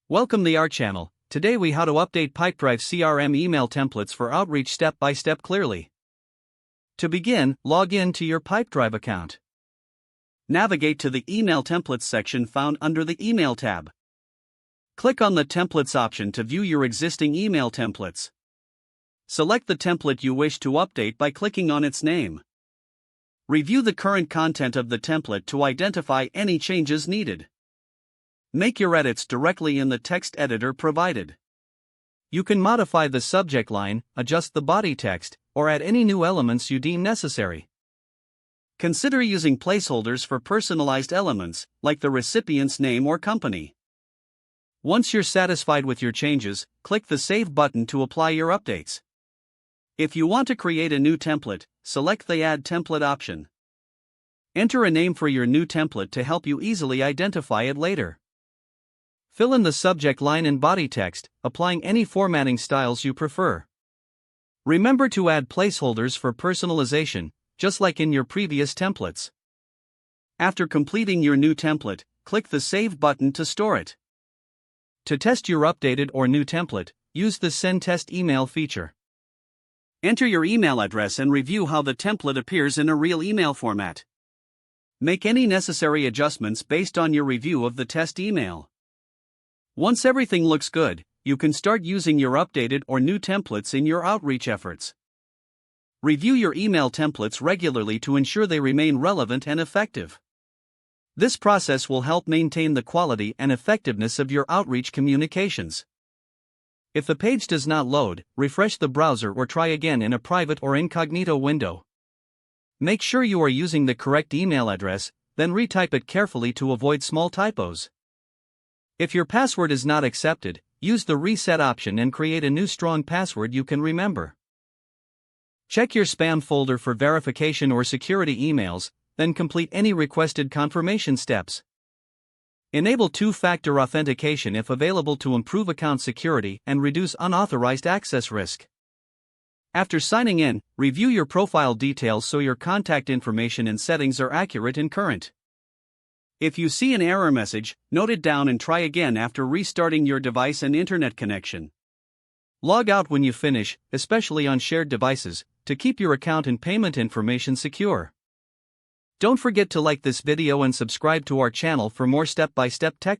Welcome to our channel. Today we how to update Pipedrive CRM email templates for outreach step by step clearly. To begin, log in to your Pipedrive account. Navigate to the email templates section found under the email tab. Click on the templates option to view your existing email templates. Select the template you wish to update by clicking on its name. Review the current content of the template to identify any changes needed. Make your edits directly in the text editor provided. You can modify the subject line, adjust the body text, or add any new elements you deem necessary. Consider using placeholders for personalized elements, like the recipient's name or company. Once you're satisfied with your changes, click the Save button to apply your updates. If you want to create a new template, select the Add Template option. Enter a name for your new template to help you easily identify it later. Fill in the subject line and body text, applying any formatting styles you prefer. Remember to add placeholders for personalization, just like in your previous templates. After completing your new template, click the Save button to store it. To test your updated or new template, use the Send Test Email feature. Enter your email address and review how the template appears in a real email format. Make any necessary adjustments based on your review of the test email. Once everything looks good, you can start using your updated or new templates in your outreach efforts. Review your email templates regularly to ensure they remain relevant and effective. This process will help maintain the quality and effectiveness of your outreach communications. If the page does not load, refresh the browser or try again in a private or incognito window. Make sure you are using the correct email address, then retype it carefully to avoid small typos. If your password is not accepted, use the reset option and create a new strong password you can remember. Check your spam folder for verification or security emails, then complete any requested confirmation steps. Enable two-factor authentication if available to improve account security and reduce unauthorized access risk. After signing in, review your profile details so your contact information and settings are accurate and current. If you see an error message, note it down and try again after restarting your device and internet connection. Log out when you finish, especially on shared devices, to keep your account and payment information secure. Don't forget to like this video and subscribe to our channel for more step-by-step tech